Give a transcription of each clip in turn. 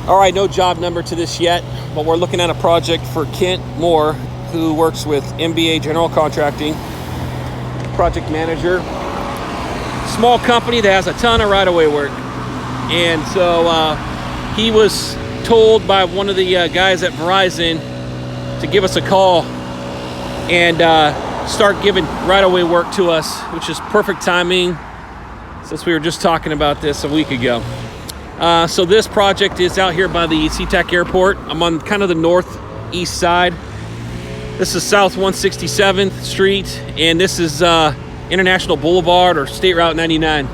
All right, no job number to this yet, but we're looking at a project for Kent Moore, who works with MBA General Contracting, project manager. Small company that has a ton of right-of-way work. And so he was told by one of the guys at Verizon to give us a call and start giving right-of-way work to us, which is perfect timing since we were just talking about this a week ago. So this project is out here by the SeaTac Airport. I'm on kind of the northeast side. This is South 167th Street, and this is International Boulevard or State Route 99.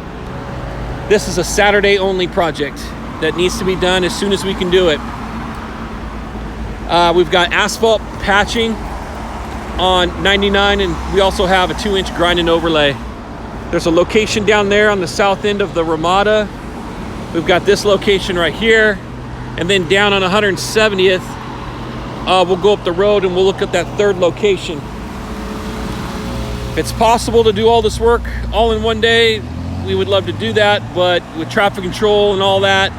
This is a Saturday-only project that needs to be done as soon as we can do it. We've got asphalt patching on 99, and we also have a 2-inch grind and overlay. There's a location down there on the south end of the Ramada. We've got this location right here, and then down on 170th, we'll go up the road and we'll look at that third location. If it's possible to do all this work all in one day, we would love to do that, but with traffic control and all that,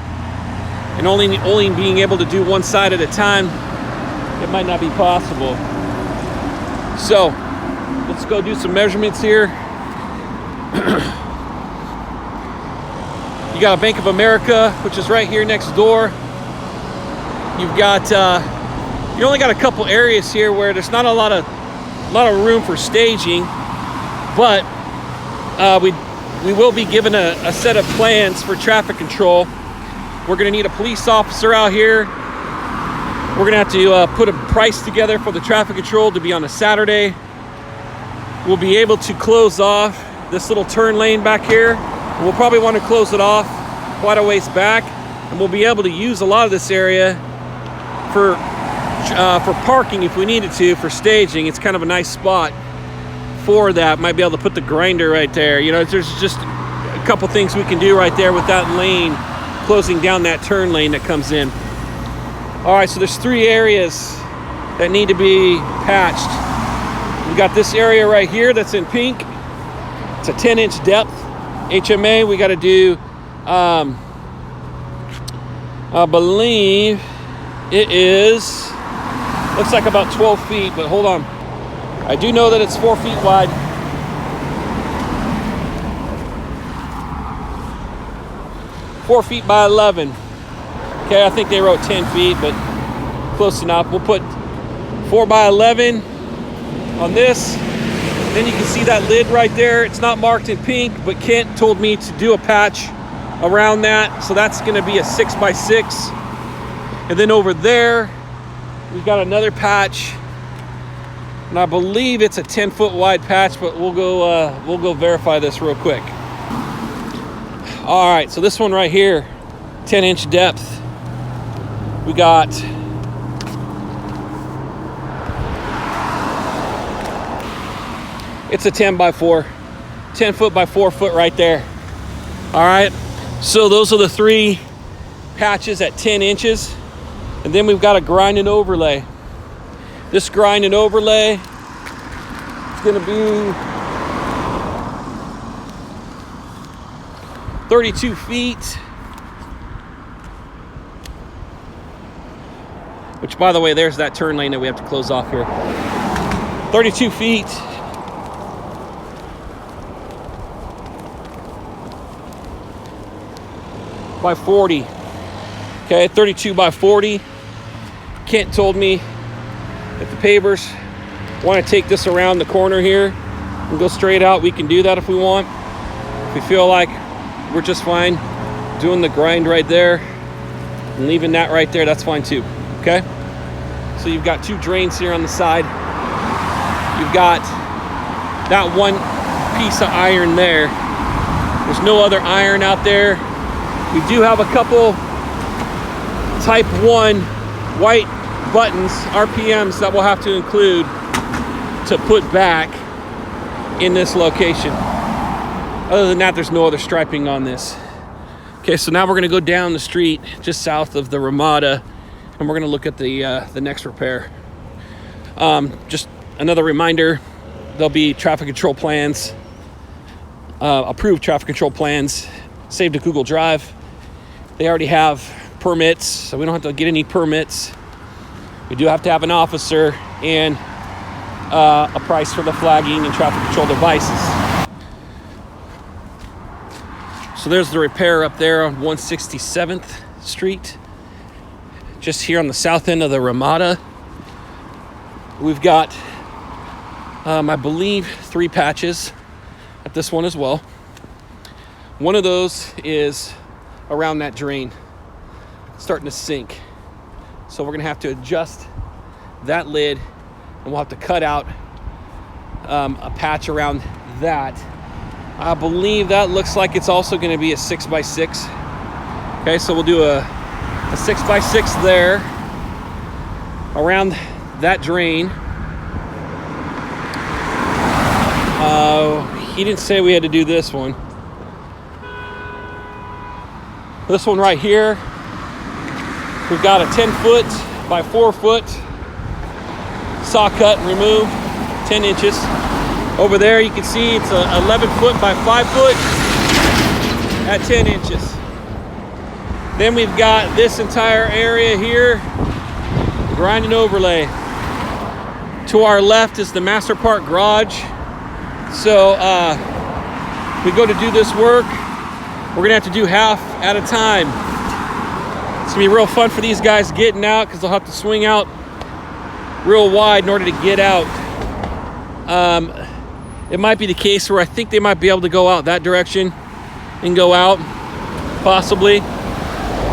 and only being able to do one side at a time, it might not be possible. So let's go do some measurements here. You got a Bank of America, which is right here next door. You've got you only got a couple areas here where there's not a lot of room for staging, but we will be given a set of plans for traffic control. We're going to need a police officer out here. We're going to have to put a price together for the traffic control to be on a Saturday. We'll be able to close off this little turn lane back here. We'll probably want to close it off quite a ways back, and we'll be able to use a lot of this area for parking if we needed to, for staging. It's kind of a nice spot for that. Might be able to put the grinder right there. You know, there's just a couple things we can do right there with that lane, closing down that turn lane that comes in. All right, so there's 3 areas that need to be patched. We got this area right here that's in pink. It's a 10-inch depth HMA. We got to do, I believe it is, looks like about 12 feet, but hold on. I do know that it's 4 feet wide. 4 feet by 11. Okay, I think they wrote 10 feet, but close enough. We'll put 4 by 11 on this. Then you can see that lid right there. It's not marked in pink, but Kent told me to do a patch around that. So that's gonna be a 6 by 6. And then over there, we've got another patch. And I believe it's a 10-foot wide patch, but we'll go verify this real quick. All right, so this one right here, 10-inch depth. We got it's a 10 by 4, 10 foot by 4 foot right there. All right, so those are the 3 patches at 10 inches. And then we've got a grind and overlay. This grind and overlay is gonna be 32 feet. Which, by the way, there's that turn lane that we have to close off here. 32 feet. By 40. Okay, 32 by 40. Kent told me that the pavers want to take this around the corner here and go straight out. We can do that if we want. If we feel like we're just fine doing the grind right there and leaving that right there, that's fine too. Okay, so you've got 2 drains here on the side. You've got that one piece of iron there. There's no other iron out there. We do have a couple type 1 white buttons, RPMs, that we'll have to include to put back in this location. Other than that, there's no other striping on this. Okay, so now we're gonna go down the street just south of the Ramada, and we're gonna look at the next repair. Just another reminder, there'll be traffic control plans, approved traffic control plans, saved to Google Drive. They already have permits, so we don't have to get any permits. We do have to have an officer and a price for the flagging and traffic control devices. So there's the repair up there on 167th Street, just here on the south end of the Ramada. We've got, I believe, 3 patches at this one as well. One of those is around that drain, starting to sink. So we're gonna have to adjust that lid, and we'll have to cut out a patch around that. I believe that looks like it's also gonna be a 6x6. Okay, so we'll do a 6x6 there around that drain. He didn't say we had to do this one. This one right here, we've got a 10-foot by 4-foot saw cut and remove, 10 inches. Over there you can see it's a 11-foot by 5-foot at 10 inches. Then we've got this entire area here, grind and overlay. To our left is the Master Park garage. So we go to do this work, we're gonna have to do half at a time. It's gonna be real fun for these guys getting out, because they'll have to swing out real wide in order to get out. It might be the case where I think they might be able to go out that direction and go out, possibly.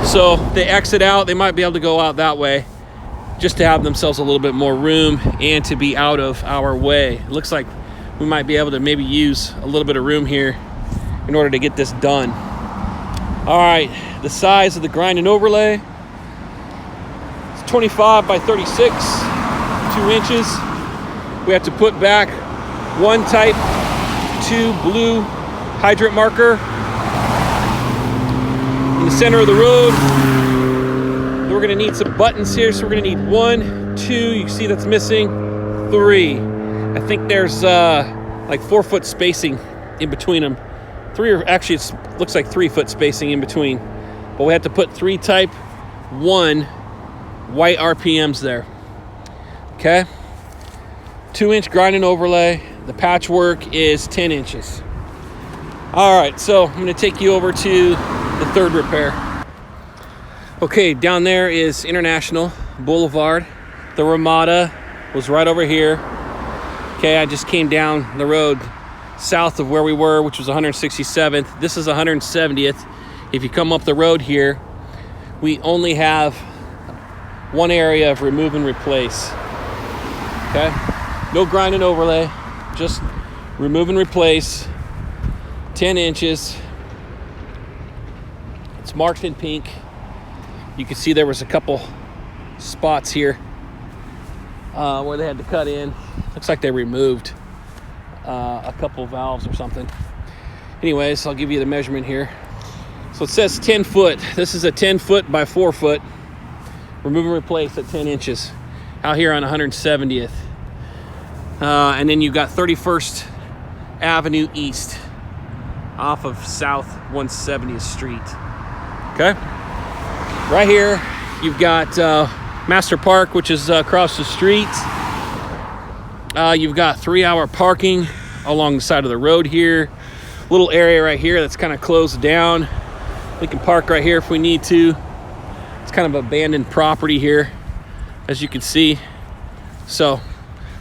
So if they exit out, they might be able to go out that way, just to have themselves a little bit more room and to be out of our way. It looks like we might be able to maybe use a little bit of room here in order to get this done. All right, the size of the grind and overlay, it's 25 by 36, 2 inches. We have to put back 1 type 2 blue hydrant marker in the center of the road. Then we're gonna need some buttons here, so we're gonna need 1, 2, you can see that's missing, 3. I think there's like 4-foot spacing in between them. 3, or actually it looks like 3-foot spacing in between. But we have to put 3 type 1 white RPMs there. Okay? 2-inch grind and overlay. The patchwork is 10 inches. All right, so I'm gonna take you over to the 3rd repair. Okay, down there is International Boulevard. The Ramada was right over here. Okay, I just came down the road south of where we were, which was 167th. This is 170th. If you come up the road here, we only have one area of remove and replace. Okay, no grind and overlay, just remove and replace, 10 inches. It's marked in pink. You can see there was a couple spots here where they had to cut in. Looks like they removed a couple valves or something. Anyways, I'll give you the measurement here. So it says 10 foot. This is a 10-foot by 4-foot. Remove and replace at 10 inches. Out here on 170th. And then you've got 31st Avenue East off of South 170th Street. Okay? Right here, you've got Master Park, which is across the street. You've got 3-hour parking along the side of the road here. Little area right here that's kind of closed down. We can park right here if we need to. It's kind of abandoned property here, as you can see. So,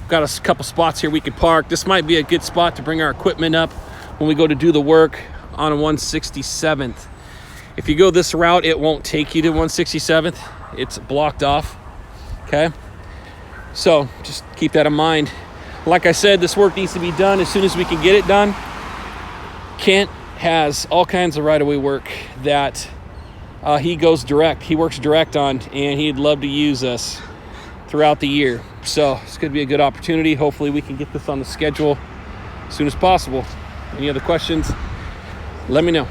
got a couple spots here we could park. This might be a good spot to bring our equipment up when we go to do the work on 167th. If you go this route, it won't take you to 167th. It's blocked off, okay? So just keep that in mind. Like I said, this work needs to be done as soon as we can get it done. Kent has all kinds of right-of-way work that he goes direct. He works direct on, and he'd love to use us throughout the year. So it's going to be a good opportunity. Hopefully we can get this on the schedule as soon as possible. Any other questions? Let me know.